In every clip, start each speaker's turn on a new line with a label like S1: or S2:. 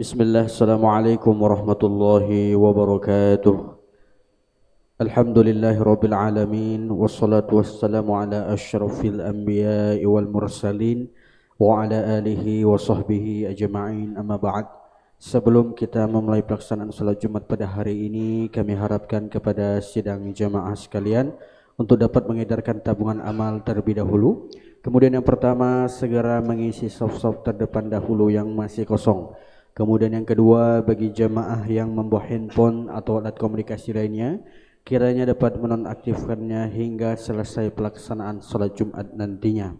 S1: Bismillah, Assalamualaikum warahmatullahi wabarakatuh. Alhamdulillahi rabbil alamin. Wassalatu wassalamu ala ashrafil anbiya'i wal mursalin wa ala alihi wa sahbihi ajma'in, amma ba'd. Sebelum kita memulai pelaksanaan salat Jumat pada hari ini, kami harapkan kepada sidang jamaah sekalian untuk dapat mengedarkan tabungan amal terlebih dahulu. Kemudian yang pertama, segera mengisi saf-saf terdepan dahulu yang masih kosong. Kemudian yang kedua, bagi jamaah yang membawa handphone atau alat komunikasi lainnya, kiranya dapat menonaktifkannya hingga selesai pelaksanaan salat Jumat nantinya.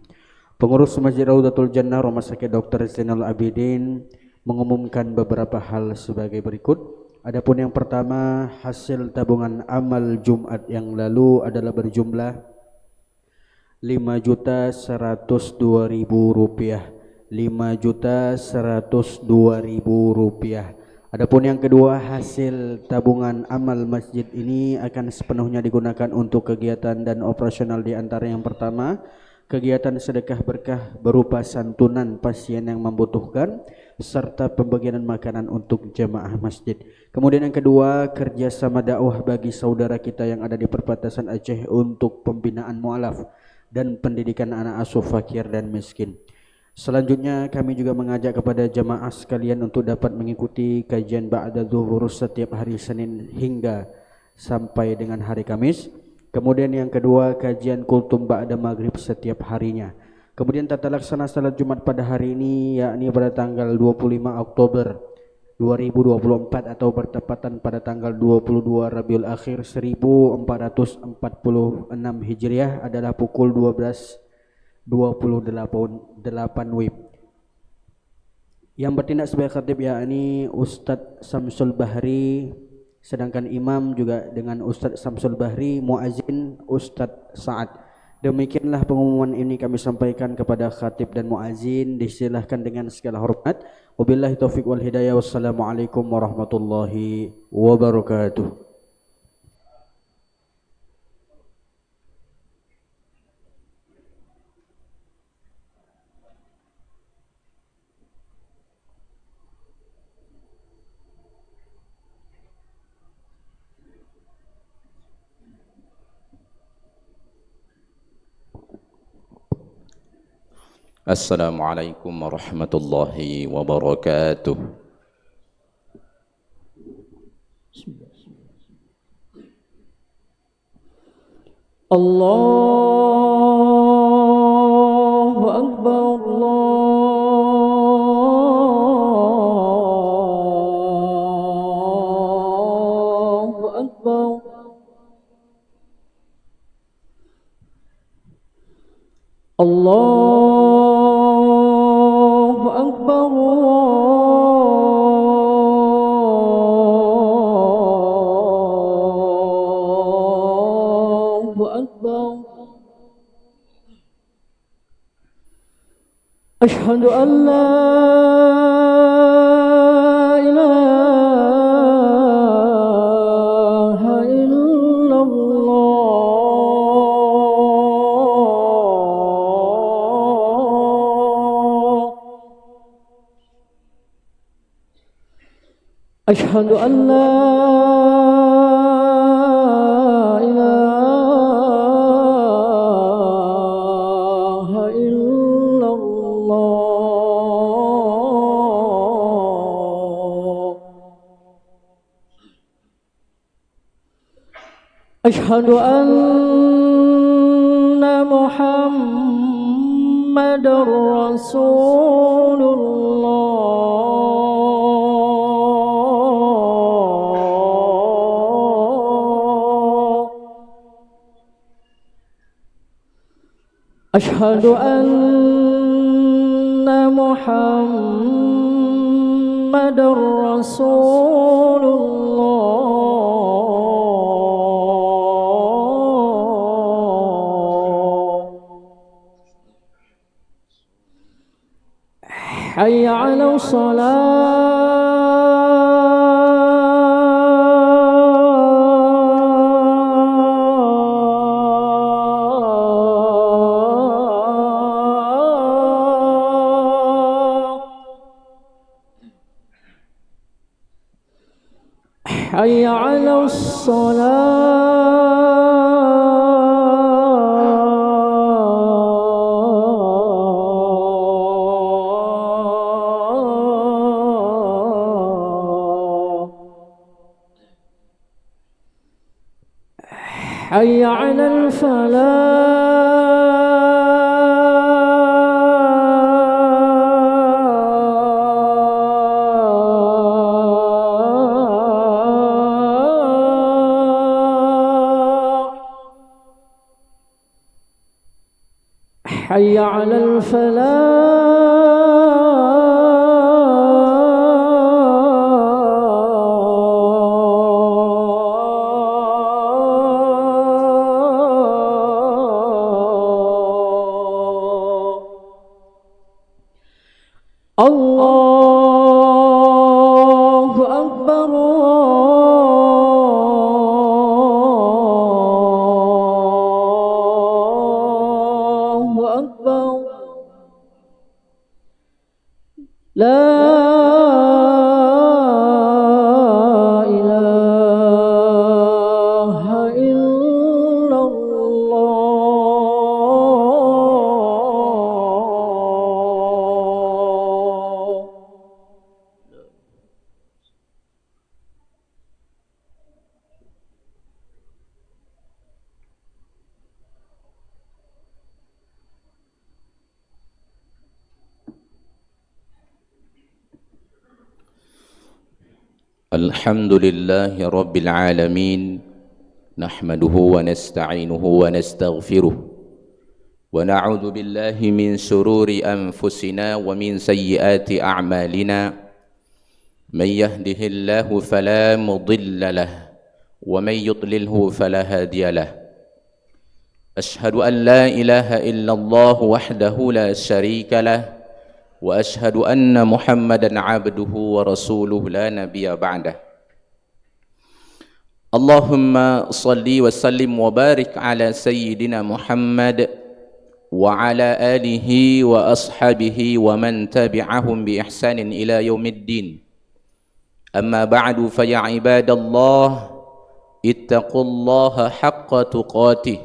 S1: Pengurus Masjid Raudatul Jannah Rumah Sakit Dr. Zainal Abidin mengumumkan beberapa hal sebagai berikut. Adapun yang pertama, hasil tabungan amal Jumat yang lalu adalah berjumlah Rp5.102.000. Rp5.102.000. Adapun yang kedua, hasil tabungan amal masjid ini akan sepenuhnya digunakan untuk kegiatan dan operasional. Di antara yang pertama, kegiatan sedekah berkah berupa santunan pasien yang membutuhkan serta pembagian makanan untuk jemaah masjid. Kemudian yang kedua, kerjasama dakwah bagi saudara kita yang ada di perbatasan Aceh untuk pembinaan mualaf dan pendidikan anak asuh fakir dan miskin. Selanjutnya kami juga mengajak kepada jamaah sekalian untuk dapat mengikuti kajian ba'da zuhur setiap hari Senin hingga sampai dengan hari Kamis. Kemudian yang kedua, kajian kultum ba'da maghrib setiap harinya. Kemudian tata laksana salat Jumat pada hari ini yakni pada tanggal 25 Oktober 2024 atau bertepatan pada tanggal 22 Rabiul Akhir 1446 Hijriah adalah pukul 12.28 WIB. Yang bertindak sebagai khatib yakni Ustadz Samsul Bahri, sedangkan imam juga dengan Ustadz Samsul Bahri, muazin Ustadz Sa'ad. Demikianlah pengumuman ini kami sampaikan kepada khatib dan muazin. Disilahkan dengan segala hormat. Wabillahi taufiq wal hidayah. Wassalamualaikum warahmatullahi wabarakatuh.
S2: Assalamualaikum warahmatullahi wabarakatuh. Allahu Akbar, Allahu Akbar. Allahu Akbar, Allahu Akbar. Ashhadu an la ilaha illallah. Ashhadu an la ilaha illallah. Ashhadu anna Muhammadar Rasulullah. Ashhadu anna Muhammadar Rasulullah. Hayya 'ala shalah. حي على الصلاة حي على الفلاح حي على الفلاح الله أكبر الله أكبر لا إله إلا الله
S3: الحمد لله رب العالمين نحمده ونستعينه ونستغفره ونعوذ بالله من شرور أنفسنا ومن سيئات أعمالنا من يهده الله فلا مضل له ومن يضلله فلا هادي له أشهد أن لا إله إلا الله وحده لا شريك له وأشهد أن محمدًا عبده ورسوله لا نبي بعده اللهم صل وسلم وبارك على سيدنا محمد وعلى آله وأصحابه ومن تبعهم بإحسان إلى يوم الدين أما بعد فيا عباد الله اتقوا الله حق تقاته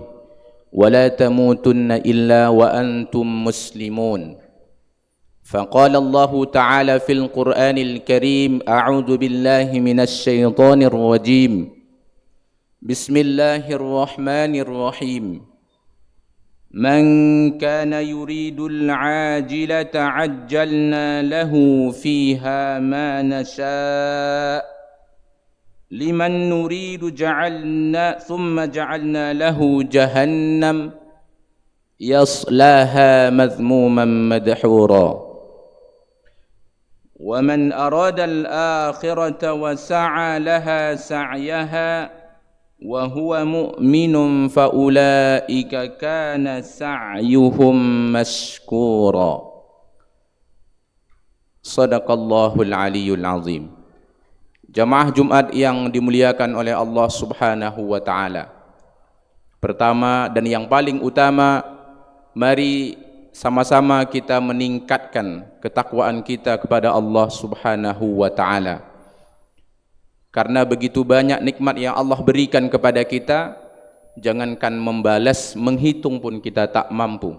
S3: ولا تموتن إلا وأنتم مسلمون فقال الله تعالى في القرآن الكريم أعوذ بالله من الشيطان الرجيم بسم الله الرحمن الرحيم من كان يريد العاجلة عجلنا له فيها ما نشاء لمن نريد ثم جعلنا له جهنم يصلاها مذموما مدحورا ومن أراد الآخرة وسعى لها سعيها وهو مؤمن فأولئك كان سعيهم مشكورا صدق الله العلي العظيم. Jamaah Jumat yang dimuliakan oleh Allah Subhanahu wa taala. Pertama dan yang paling utama, mari sama-sama kita meningkatkan ketakwaan kita kepada Allah Subhanahu wa taala. Karena begitu banyak nikmat yang Allah berikan kepada kita, jangankan membalas, menghitung pun kita tak mampu.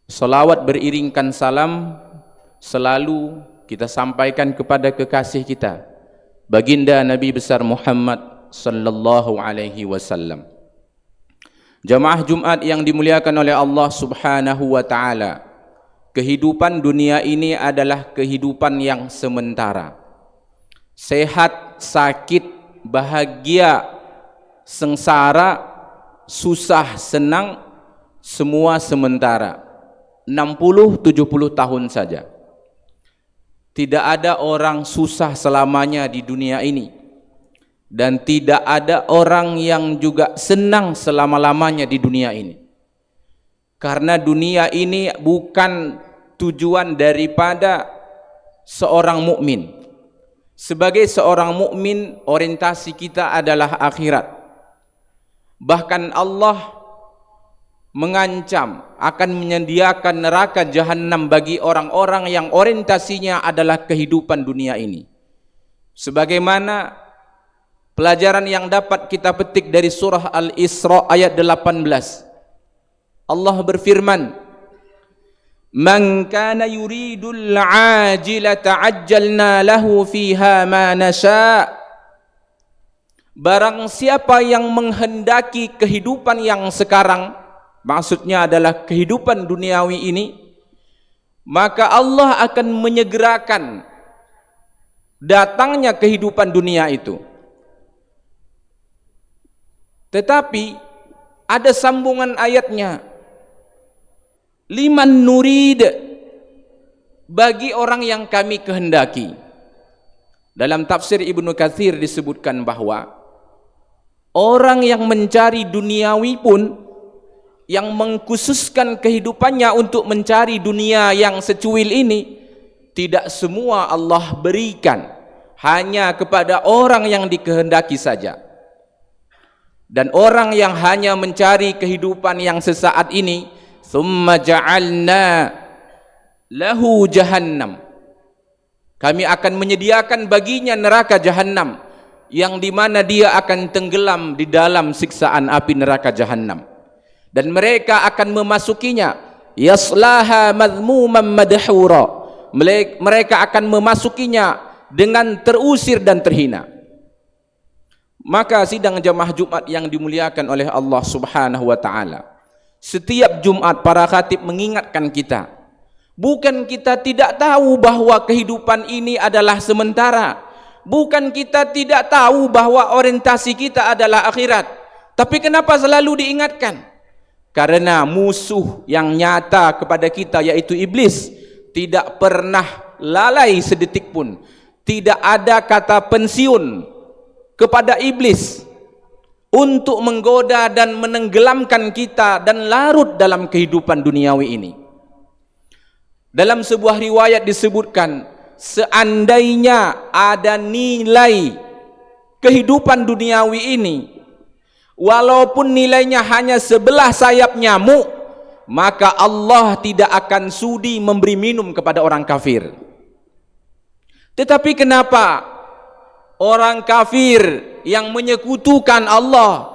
S3: Salawat beriringkan salam selalu kita sampaikan kepada kekasih kita, baginda Nabi besar Muhammad sallallahu alaihi wasallam. Jamaah Jumat yang dimuliakan oleh Allah Subhanahu wa taala, kehidupan dunia ini adalah kehidupan yang sementara. Sehat, sakit, bahagia, sengsara, susah, senang, semua sementara. 60-70 tahun saja. Tidak ada orang susah selamanya di dunia ini. Dan tidak ada orang yang juga senang selama-lamanya di dunia ini. Karena dunia ini bukan tujuan daripada seorang mukmin. Sebagai seorang mukmin, orientasi kita adalah akhirat. Bahkan Allah mengancam akan menyediakan neraka jahanam bagi orang-orang yang orientasinya adalah kehidupan dunia ini. Sebagaimana Pelajaran yang dapat kita petik dari surah Al-Isra ayat 18. Allah berfirman, "Man kana yuridul 'ajilata 'ajjalna lahu fiha ma nasha'." Barang siapa yang menghendaki kehidupan yang sekarang, maksudnya adalah kehidupan duniawi ini, maka Allah akan menyegerakan datangnya kehidupan dunia itu. Tetapi ada sambungan ayatnya, liman nurid, bagi orang yang kami kehendaki. Dalam tafsir Ibnu Katsir disebutkan bahwa orang yang mencari duniawi pun, yang mengkhususkan kehidupannya untuk mencari dunia yang secuil ini, tidak semua Allah berikan, hanya kepada orang yang dikehendaki saja. Dan orang yang hanya mencari kehidupan yang sesaat ini, thumma ja'alna lahu jahannam, kami akan menyediakan baginya neraka jahannam, yang dimana dia akan tenggelam di dalam siksaan api neraka jahannam, dan mereka akan memasukinya, yaslaha madhmuman madhura, mereka akan memasukinya dengan terusir dan terhina. Maka sidang jamaah Jumat yang dimuliakan oleh Allah Subhanahu wa taala, setiap Jumat para khatib mengingatkan kita, bukan kita tidak tahu bahwa kehidupan ini adalah sementara, bukan kita tidak tahu bahwa orientasi kita adalah akhirat, tapi kenapa selalu diingatkan? Karena musuh yang nyata kepada kita, yaitu iblis, tidak pernah lalai sedetik pun. Tidak ada kata pensiun kepada iblis untuk menggoda dan menenggelamkan kita dan larut dalam kehidupan duniawi ini. Dalam sebuah riwayat disebutkan, seandainya ada nilai kehidupan duniawi ini, walaupun nilainya hanya sebelah sayap nyamuk, maka Allah tidak akan sudi memberi minum kepada orang kafir. Tetapi kenapa orang kafir yang menyekutukan Allah,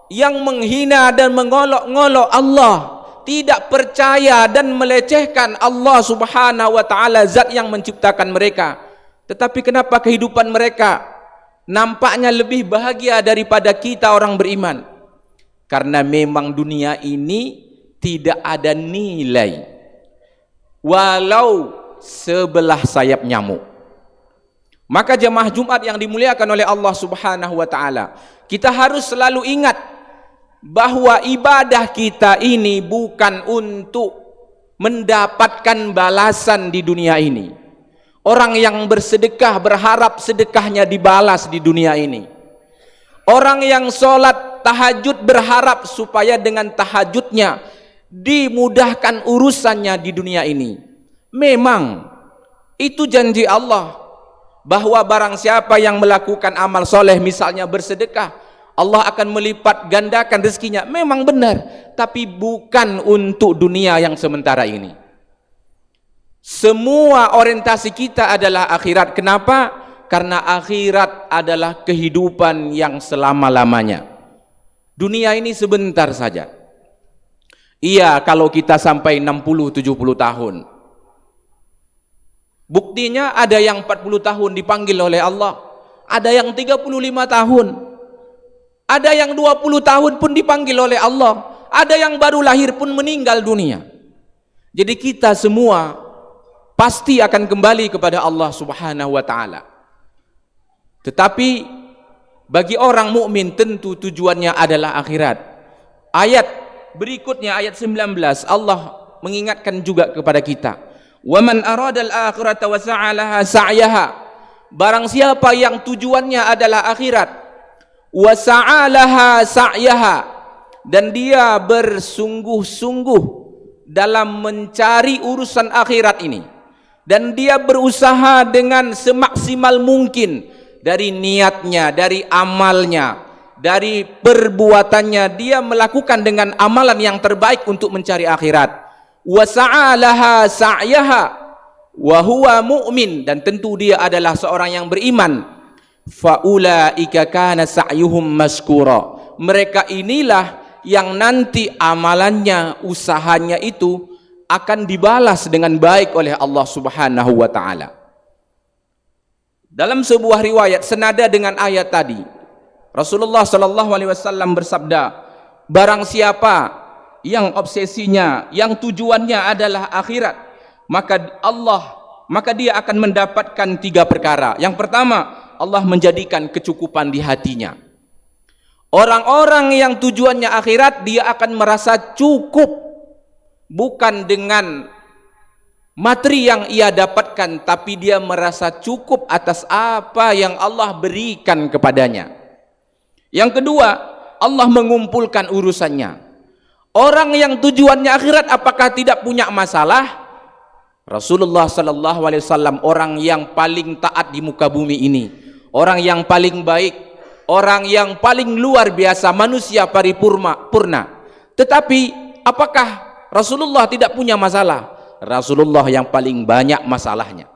S3: yang menghina dan mengolok-ngolok Allah, tidak percaya dan melecehkan Allah Subhanahu wa taala, zat yang menciptakan mereka, tetapi kenapa kehidupan mereka nampaknya lebih bahagia daripada kita orang beriman? Karena memang dunia ini tidak ada nilai walau sebelah sayap nyamuk. Maka jemaah Jumat yang dimuliakan oleh Allah Subhanahu wa taala, kita harus selalu ingat bahwa ibadah kita ini bukan untuk mendapatkan balasan di dunia ini. Orang yang bersedekah berharap sedekahnya dibalas di dunia ini. Orang yang sholat tahajud berharap supaya dengan tahajudnya dimudahkan urusannya di dunia ini. Memang itu janji Allah, bahwa barang siapa yang melakukan amal soleh, misalnya bersedekah, Allah akan melipat gandakan rezekinya. Memang benar, tapi bukan untuk dunia yang sementara ini. Semua orientasi kita adalah akhirat. Kenapa? Karena akhirat adalah kehidupan yang selama-lamanya. Dunia ini sebentar saja. Iya, kalau kita sampai 60-70 tahun. Buktinya ada yang 40 tahun dipanggil oleh Allah, ada yang 35 tahun, ada yang 20 tahun pun dipanggil oleh Allah, ada yang baru lahir pun meninggal dunia. Jadi kita semua pasti akan kembali kepada Allah Subhanahu wa taala. Tetapi bagi orang mukmin tentu tujuannya adalah akhirat. Ayat berikutnya, ayat 19, Allah mengingatkan juga kepada kita, "Wa man aradal akhirata wa sa'a laha sa'yaha." Barang siapa yang tujuannya adalah akhirat, wa sa'a laha sa'yaha, dan dia bersungguh-sungguh dalam mencari urusan akhirat ini, dan dia berusaha dengan semaksimal mungkin dari niatnya, dari amalnya, dari perbuatannya, dia melakukan dengan amalan yang terbaik untuk mencari akhirat. Wa sa'alaha sa'yaha wa huwa mu'min, dan tentu dia adalah seorang yang beriman. faulaika kana sa'yuhum maskura. Mereka inilah yang nanti amalannya, usahanya itu akan dibalas dengan baik oleh Allah Subhanahu wa taala. Dalam sebuah riwayat senada dengan ayat tadi, Rasulullah sallallahu alaihi wasallam bersabda, barang siapa yang obsesinya, yang tujuannya adalah akhirat, maka dia akan mendapatkan 3 perkara. Yang pertama, Allah menjadikan kecukupan di hatinya. Orang-orang yang tujuannya akhirat, dia akan merasa cukup, bukan dengan materi yang ia dapatkan, tapi dia merasa cukup atas apa yang Allah berikan kepadanya. Yang kedua, Allah mengumpulkan urusannya. Orang yang tujuannya akhirat apakah tidak punya masalah? Rasulullah sallallahu alaihi wasallam orang yang paling taat di muka bumi ini, orang yang paling baik, orang yang paling luar biasa, manusia paripurna. Tetapi apakah Rasulullah tidak punya masalah? Rasulullah yang paling banyak masalahnya.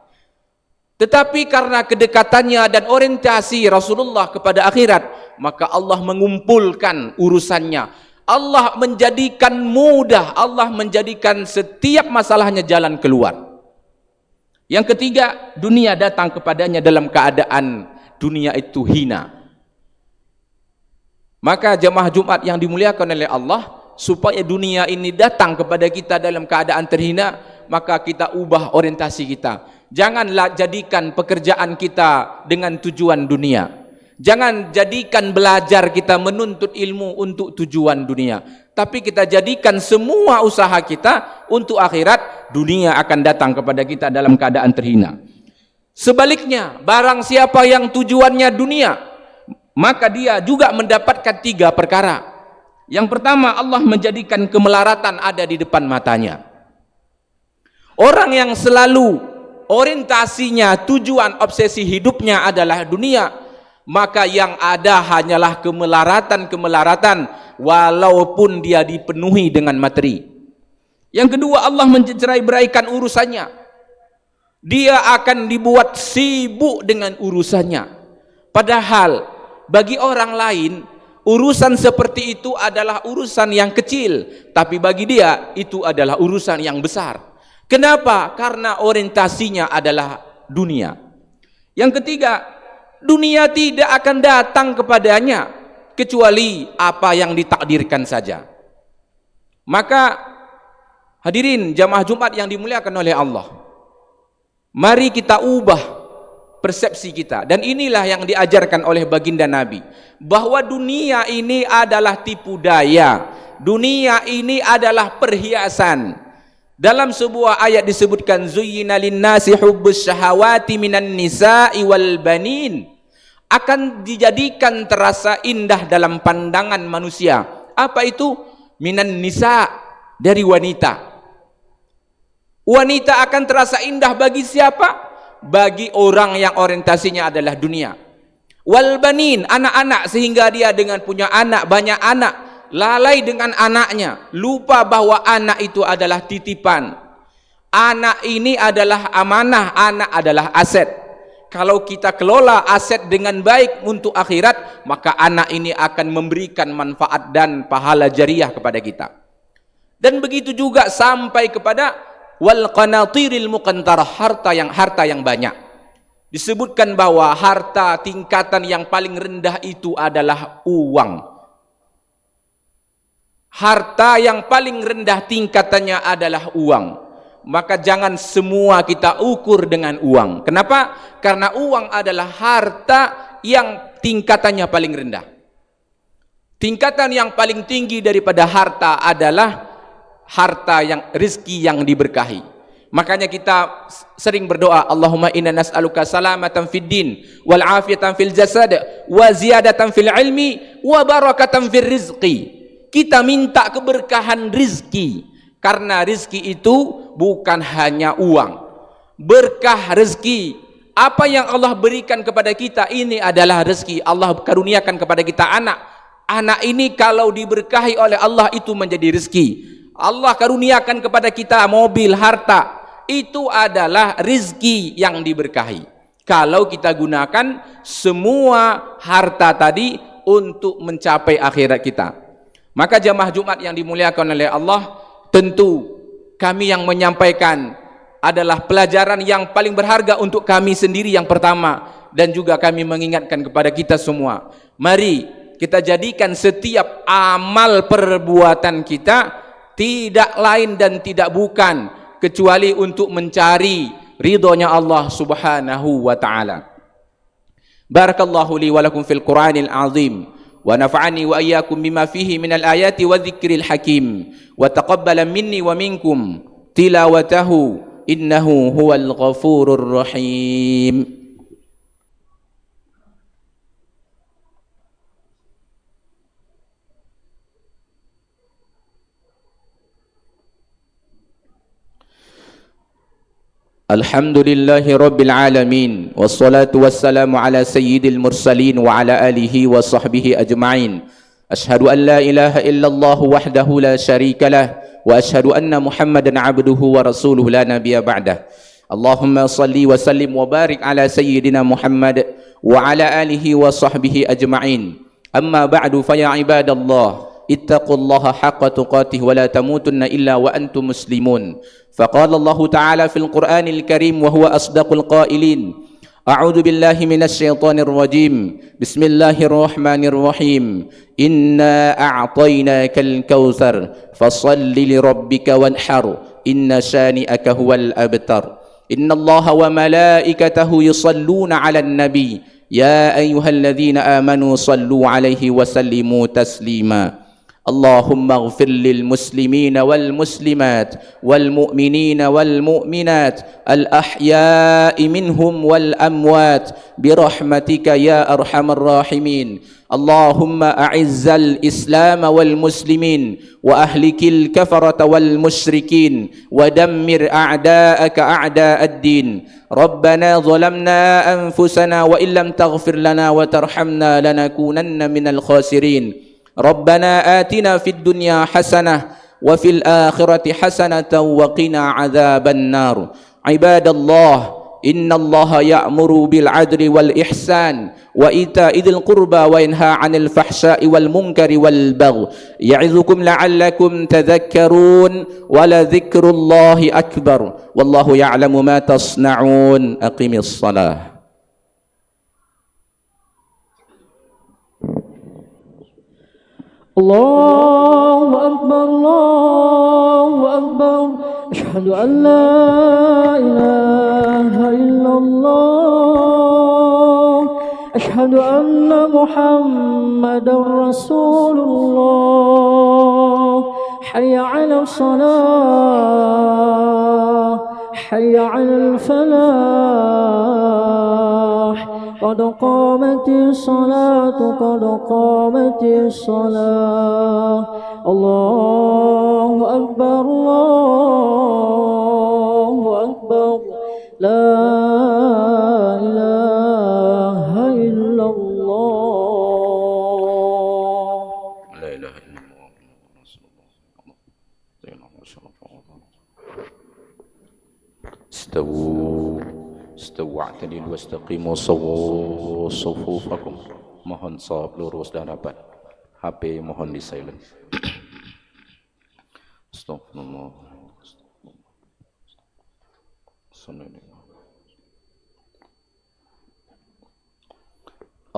S3: Tetapi karena kedekatannya dan orientasi Rasulullah kepada akhirat, maka Allah mengumpulkan urusannya. Allah menjadikan mudah, Allah menjadikan setiap masalahnya jalan keluar. Yang ketiga, dunia datang kepadanya dalam keadaan dunia itu hina. Maka jemaah Jumat yang dimuliakan oleh Allah, supaya dunia ini datang kepada kita dalam keadaan terhina, maka kita ubah orientasi kita. Janganlah jadikan pekerjaan kita dengan tujuan dunia. Jangan jadikan belajar kita menuntut ilmu untuk tujuan dunia, tapi kita jadikan semua usaha kita untuk akhirat. Dunia akan datang kepada kita dalam keadaan terhina. Sebaliknya, barang siapa yang tujuannya dunia, maka dia juga mendapatkan 3 perkara. Yang pertama, Allah menjadikan kemelaratan ada di depan matanya. Orang yang selalu orientasinya, tujuan obsesi hidupnya adalah dunia, maka yang ada hanyalah kemelaratan, walaupun dia dipenuhi dengan materi. Yang kedua, Allah mencerai-beraikan urusannya. Dia akan dibuat sibuk dengan urusannya. Padahal bagi orang lain, urusan seperti itu adalah urusan yang kecil, tapi bagi dia itu adalah urusan yang besar. Kenapa? Karena orientasinya adalah dunia. Yang ketiga, dunia tidak akan datang kepadanya kecuali apa yang ditakdirkan saja. Maka hadirin jamaah Jumat yang dimuliakan oleh Allah, mari kita ubah persepsi kita. Dan inilah yang diajarkan oleh baginda Nabi, bahwa dunia ini adalah tipu daya, dunia ini adalah perhiasan. Dalam sebuah ayat disebutkan, zuyyina linnasi hubbus syahawati minan nisa'i wal banin, akan dijadikan terasa indah dalam pandangan manusia. Apa itu? Minan nisa, dari wanita. Wanita akan terasa indah bagi siapa? Bagi orang yang orientasinya adalah dunia. Wal banin, anak-anak, sehingga dia dengan punya anak, banyak anak, lalai dengan anaknya, lupa bahwa anak itu adalah titipan. Anak ini adalah amanah, anak adalah aset. Kalau kita kelola aset dengan baik untuk akhirat, maka anak ini akan memberikan manfaat dan pahala jariah kepada kita. Dan begitu juga sampai kepada wal qanatiril muqantarah, harta yang banyak. Disebutkan bahwa harta tingkatan yang paling rendah itu adalah uang. Harta yang paling rendah tingkatannya adalah uang. Maka jangan semua kita ukur dengan uang. Kenapa? Karena uang adalah harta yang tingkatannya paling rendah. Tingkatan yang paling tinggi daripada harta adalah harta yang rezeki yang diberkahi. Makanya kita sering berdoa, Allahumma inna nas'aluka salamatan fid din wal afiyatan fil jasad wa ziyadatan fil ilmi wa barakatan fil rizqi. Kita minta keberkahan rizki, karena rizki itu bukan hanya uang. Berkah rezeki, apa yang Allah berikan kepada kita ini adalah rezeki. Allah karuniakan kepada kita anak. Anak ini kalau diberkahi oleh Allah itu menjadi rezeki. Allah karuniakan kepada kita mobil, harta, itu adalah rezeki yang diberkahi. kalau kita gunakan semua harta tadi untuk mencapai akhirat kita. Maka jamaah Jumat yang dimuliakan oleh Allah, tentu kami yang menyampaikan adalah pelajaran yang paling berharga untuk kami sendiri yang pertama, dan juga kami mengingatkan kepada kita semua, mari kita jadikan setiap amal perbuatan kita tidak lain dan tidak bukan kecuali untuk mencari ridhonya Allah Subhanahu wa taala. Barakallahu li wa lakum fil Qur'anil azim wa nafa'ani wa iyyakum bima fihi minal ayati wa dzikril hakim wa taqabbala minni wa minkum tilawatahu innahu huwal ghafurur rahim. Alhamdulillahi rabbil alamin, wassalatu wassalamu ala sayyidil mursalin wa ala alihi wa sahbihi ajma'in. Ashhadu an la ilaha illallah wahdahu la syarika lah, wa ashhadu anna Muhammadan abduhu wa rasuluhu la nabiyya ba'dah. Allahumma salli wa sallim wa barik ala sayyidina Muhammad wa ala alihi wa sahbihi ajma'in. Amma ba'du, fa ya ibadallah, ittaqullaha haqqa tuqatih wa la tamutunna illa wa antum muslimun. فقال الله تعالى في القرآن الكريم وهو أصدق القائلين: أعوذ بالله من الشيطان الرجيم بسم الله الرحمن الرحيم إنا أعطيناك الكوثر فصل لربك وانحر إن شانئك هو الأبتر إن الله وملائكته يصلون على النبي يا أيها الذين آمنوا صلوا عليه وسلموا تسليما اللهم اغفر للمسلمين والمسلمات والمؤمنين والمؤمنات الأحياء منهم والأموات برحمتك يا أرحم الراحمين اللهم أعز الإسلام والمسلمين وأهلك الكفرة والمشركين ودمر أعداءك أعداء الدين ربنا ظلمنا أنفسنا وإن لم تغفر لنا وترحمنا لنكونن من الخاسرين ربنا آتنا في الدنيا حسنة وفي الآخرة حسنة وقنا عذاب النار عباد الله إن الله يأمر بالعدل والإحسان وإيتاء ذي القربى وينهى عن الفحشاء والمنكر والبغي يعظكم لعلكم تذكرون ولذكر الله أكبر والله يعلم ما تصنعون أقم الصلاة.
S2: الله أكبر الله أكبر أشهد أن لا إله إلا الله أشهد أن محمدا رسول الله حي على الصلاة حي على الفلاح قد قامت الصلاة قد قامت الصلاة الله أكبر الله أكبر لا إله إلا الله
S3: لا إله إلا الله استووا اعتدلوا واستقيموا صووا صفوفكم. Mohon sawab lurus dan rapat. HP mohon di silent. Astagfirullah.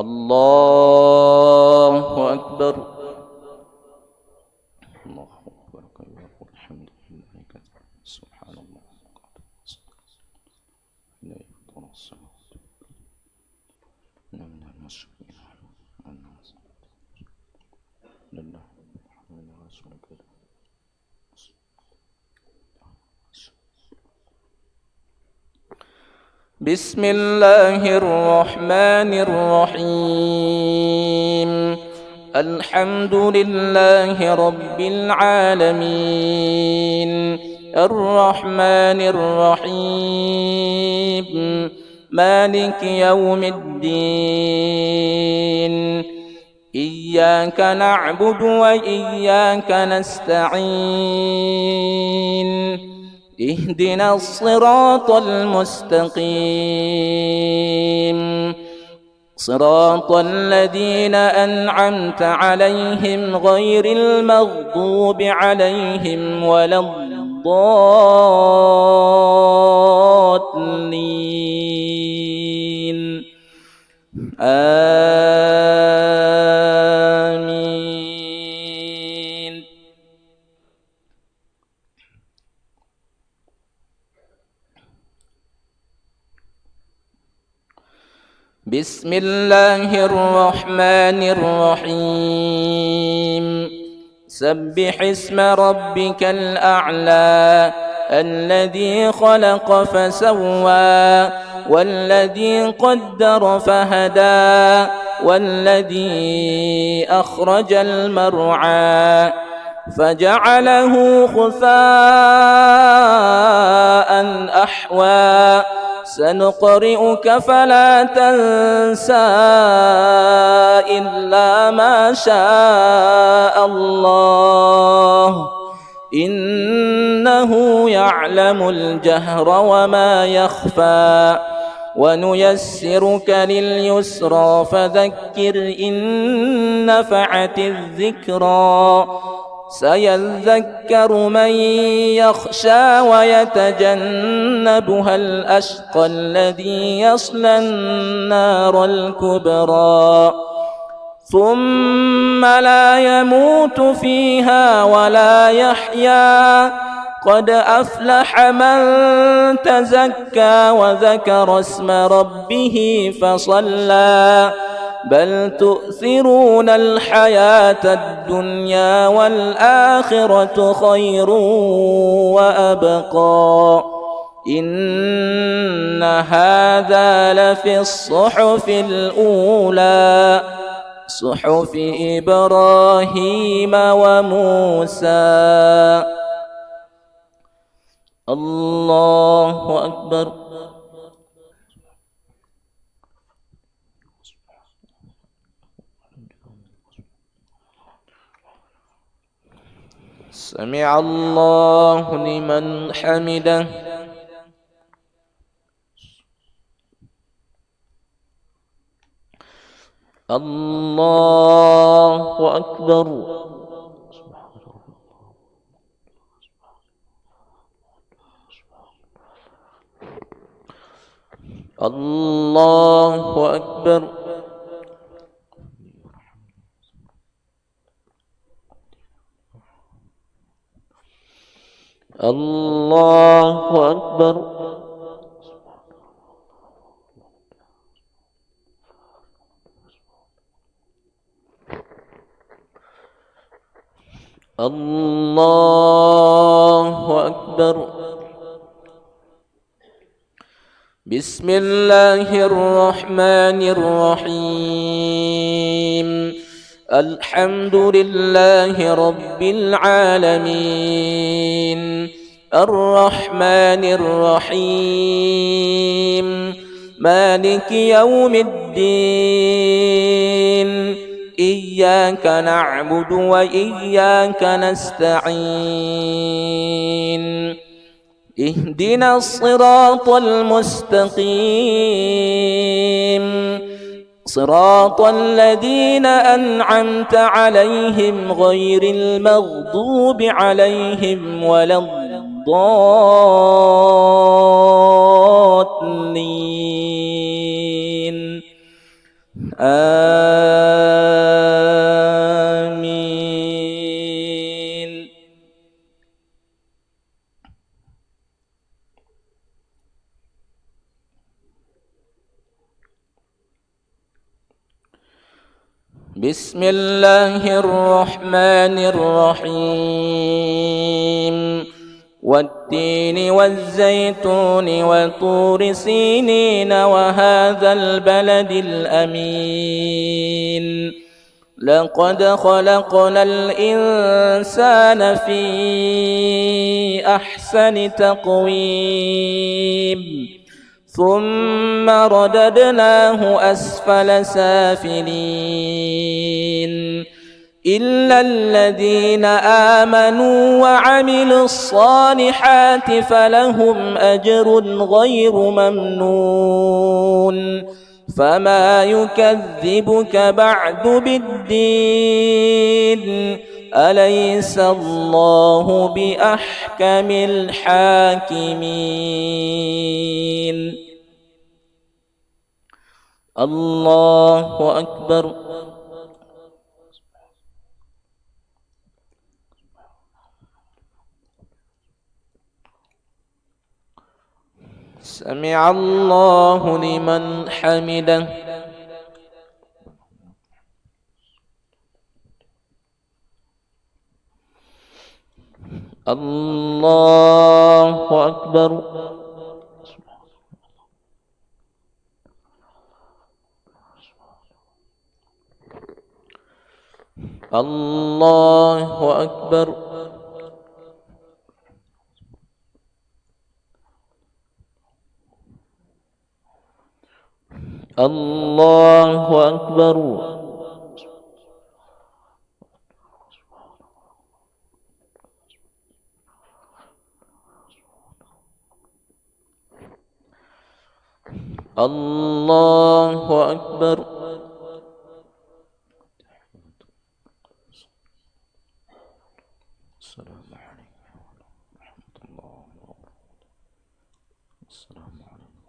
S3: Allahu Akbar. Allahu Akbar. Alhamdulillah. Subhanallah. بسم الله الرحمن الرحيم الحمد لله رب العالمين الرحمن الرحيم مالك يوم الدين إياك نعبد وإياك نستعين اهدنا الصراط المستقيم صراط الذين أنعمت عليهم غير المغضوب عليهم ولا الضالين آمين. بسم الله الرحمن الرحيم سبح اسم ربك الأعلى الذي خلق فسوى والذي قدر فهدى والذي أخرج المرعى فجعله غثاء أحوى سنقرئك فلا تنسى إلا ما شاء الله إنه يعلم الجهر وما يخفى ونيسرك لليسرى فذكر إن نفعت الذكرى سيذكر من يخشى ويتجنبها الأشقى الذي يصلى النار الكبرى ثم لا يموت فيها ولا يحيا قد أفلح من تزكى وذكر اسم ربه فصلى بل تؤثرون الحياة الدنيا والآخرة خير وأبقى إن هذا لفي الصحف الأولى صحف إبراهيم وموسى. الله أكبر. سمع الله لمن حمده. الله أكبر. الله أكبر. الله أكبر. الله أكبر. بسم الله الرحمن الرحيم الحمد لله رب العالمين الرحمن الرحيم مالك يوم الدين إياك نعبد وإياك نستعين اهدنا الصراط المستقيم صراط الذين أنعمت عليهم غير المغضوب عليهم ولا الضالين آمين. بسم الله الرحمن الرحيم والتين والزيتون وطور سينين وهذا البلد الأمين لقد خلقنا الإنسان في أحسن تقويم ثم رددناه أسفل سافلين
S2: إلا الذين آمنوا وعملوا الصالحات فلهم أجر غير ممنون فما يكذبك بعد بالدين أليس الله بأحكم الحاكمين الله أكبر سمع الله لمن حمده الله أكبر الله أكبر الله أكبر الله أكبر
S3: السلام عليكم ورحمة الله وبركاته. السلام عليكم.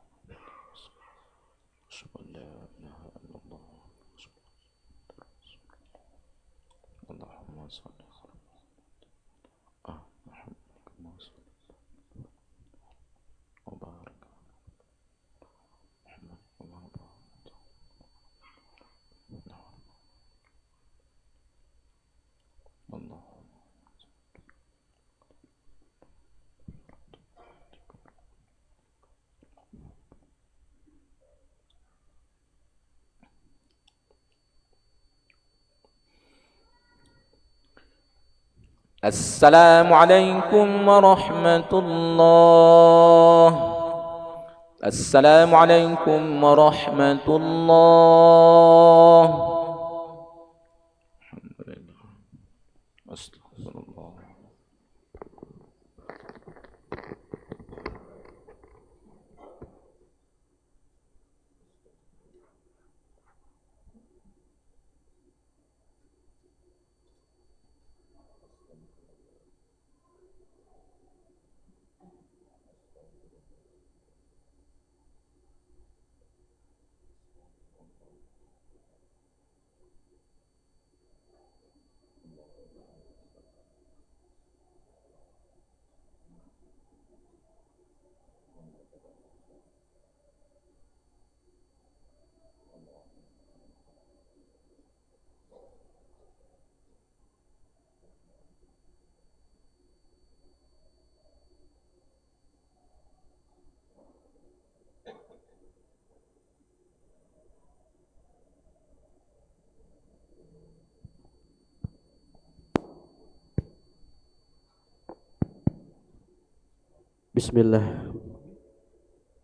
S3: أشهد أن لا إله إلا الله. اللهم صل على محمد كما صليت وبارك على محمد وما باركت. اللهم السلام عليكم ورحمة الله. السلام عليكم ورحمة الله. الحمد لله. أستغفر الله.
S1: Bismillah.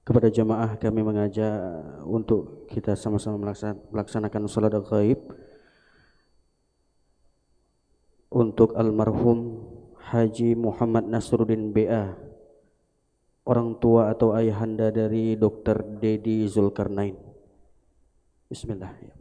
S1: Kepada jamaah kami mengajak untuk kita sama-sama melaksanakan salat ghaib untuk almarhum Haji Muhammad Nasruddin BA, orang tua atau ayahanda dari Dr. Dedi Zulkarnain. Bismillah.